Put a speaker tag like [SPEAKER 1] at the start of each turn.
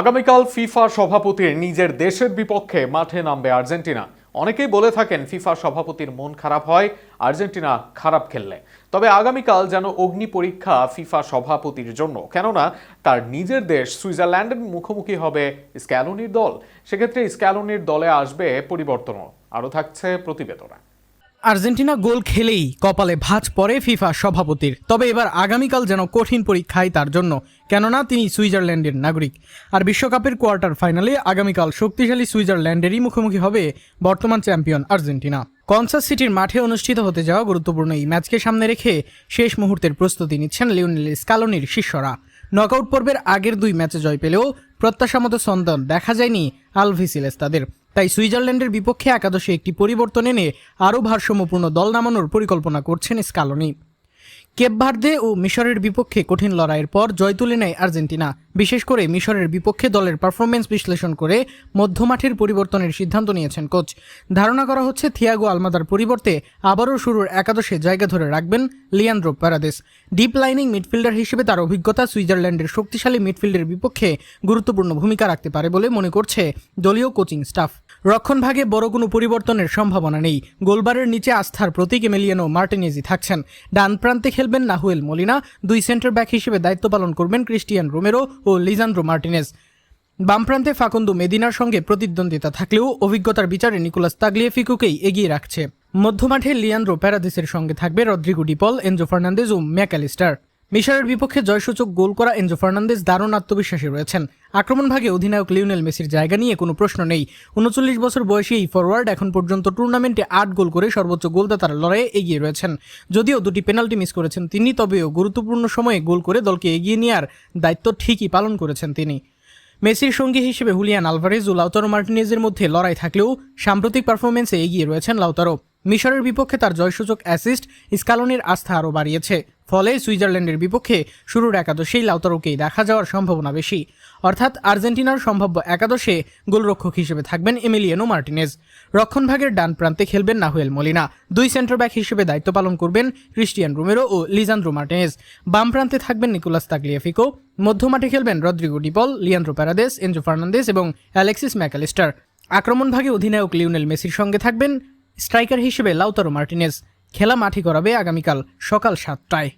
[SPEAKER 1] আগামীকাল ফিফা সভাপতির নিজের দেশের বিপক্ষে মাঠে নামবে আর্জেন্টিনা। অনেকেই বলে থাকেন ফিফা সভাপতির মন খারাপ হয় আর্জেন্টিনা খারাপ খেললে। তবে আগামীকাল যেন অগ্নি পরীক্ষা ফিফা সভাপতির জন্য, কেননা তার নিজের দেশ সুইজারল্যান্ডের মুখোমুখি হবে স্ক্যালোনির দল। সেক্ষেত্রে স্ক্যালোনির দলে আসবে পরিবর্তনও। আরও থাকছে প্রতিবেদনে।
[SPEAKER 2] আর্জেন্টিনা গোল খেলেই কপালে ভাঁজ পড়ে ফিফা সভাপতির। তবে এবার আগামীকাল যেন কঠিন পরীক্ষায় তার জন্য, কেননা তিনি সুইজারল্যান্ডের নাগরিক। আর বিশ্বকাপের কোয়ার্টার ফাইনালে আগামীকাল শক্তিশালী সুইজারল্যান্ডেরই মুখোমুখি হবে বর্তমান চ্যাম্পিয়ন আর্জেন্টিনা। কনসাস সিটির মাঠে অনুষ্ঠিত হতে যাওয়া গুরুত্বপূর্ণ এই ম্যাচকে সামনে রেখে শেষ মুহূর্তের প্রস্তুতি নিচ্ছেন লিওনেল স্ক্যালোনির শিষ্যরা। নকআউট পর্বের আগের দুই ম্যাচে জয় পেলেও প্রত্যাশামতো সন্ধান দেখা যায়নি আলভিসিলেস্তাদের। তাই সুইজারল্যান্ডের বিপক্ষে একাদশে একটি পরিবর্তন এনে আরও ভারসাম্যপূর্ণ দল নামানোর পরিকল্পনা করছেন স্ক্যালোনি। কেপ ভার্দে ও মিশরের বিপক্ষে কঠিন লড়াইয়ের পর জয় তুলে নেয় আর্জেন্টিনা। বিশেষ করে মিশরের বিপক্ষে দলের পারফরমেন্স বিশ্লেষণ করে মধ্যমাঠের পরিবর্তনের সিদ্ধান্ত নিয়েছেন কোচ। ধারণা করা হচ্ছে থিয়াগো আলমাদার পরিবর্তে আবারও শুরুর একাদশে জায়গা ধরে রাখবেন Leandro Paredes. Deep lining midfielder হিসেবে তার অভিজ্ঞতা সুইজারল্যান্ডের শক্তিশালী মিডফিল্ডের বিপক্ষে গুরুত্বপূর্ণ ভূমিকা রাখতে পারে বলে মনে করছে দলীয় কোচিং স্টাফ। রক্ষণভাগে বড় কোনো পরিবর্তনের সম্ভাবনা নেই। গোলবারের নিচে আস্থার প্রতীক এমিলিয়ানো মার্টিনেজি থাকছেন। ডান প্রান্তে খেলবেন নাহুয়েল মলিনা। দুই সেন্টার ব্যাক হিসেবে দায়িত্ব পালন করবেন ক্রিস্টিয়ান রোমেরো ও লিজান্দ্রো মার্টিনেজ। বাম প্রান্তে ফাকুন্দো মেদিনার সঙ্গে প্রতিদ্বন্দ্বিতা থাকলেও অভিজ্ঞতার বিচারে নিকোলাস তাগলিয়াফিকোকেই এগিয়ে রাখছে। মধ্যমাঠে লিয়ান্দ্রো প্যারাদেসের সঙ্গে থাকবে রদ্রিগো ডিপল, এনজো ফার্নান্দেজ ও ম্যাকঅ্যালিস্টার। মিশরের বিপক্ষে জয়সূচক গোল করা এনজো ফার্নান্দেজ দারুণ আত্মবিশ্বাসী রয়েছেন। আক্রমণভাগে অধিনায়ক লিওনেল মেসির জায়গা নিয়ে কোনো প্রশ্ন নেই। 39 বছর বয়সী এই ফরওয়ার্ড এখন পর্যন্ত টুর্নামেন্টে 8 গোল করে সর্বোচ্চ গোলদাতার লড়াইয়ে এগিয়ে রয়েছেন। যদিও দুটি পেনাল্টি মিস করেছেন তিনি, তবেও গুরুত্বপূর্ণ সময়ে গোল করে দলকে এগিয়ে নেওয়ার দায়িত্ব ঠিকই পালন করেছেন তিনি। মেসির সঙ্গী হিসেবে হুলিয়ান আলভারেজ ও লাউতারো মার্টিনেজের মধ্যে লড়াই থাকলেও সাম্প্রতিক পারফরমেন্সে এগিয়ে রয়েছেন লাউতারো। মিশরের বিপক্ষে তার জয়সূচক অ্যাসিস্ট স্ক্যালোনির আস্থা আরও বাড়িয়েছে। ফলে সুইজারল্যান্ডের বিপক্ষে শুরুর একাদশেই লাউতারোকেই দেখা যাওয়ার সম্ভাবনা বেশি। অর্থাৎ আর্জেন্টিনার সম্ভাব্য একাদশে গোলরক্ষক হিসেবে থাকবেন এমিলিয়ানো মার্টিনেজ। রক্ষণভাগের ডান প্রান্তে খেলবেন নাহুয়েল মলিনা। দুই সেন্টার ব্যাক হিসেবে দায়িত্ব পালন করবেন ক্রিস্টিয়ান রোমেরো ও লিজান্দ্রো মার্টিনেজ। বাম প্রান্তে থাকবেন নিকোলাস তাগলিয়াফিকো। মধ্যমাঠে খেলবেন Rodrigo De Paul, Leandro Paredes, Enzo Fernandez এবং অ্যালেক্সিস ম্যাকঅ্যালিস্টার। আক্রমণভাগে অধিনায়ক লিওনেল মেসির সঙ্গে থাকবেন স্ট্রাইকার হিসেবে লাউতারো মার্টিনেজ। খেলা মাঠে করাবে আগামীকাল সকাল 7টায়।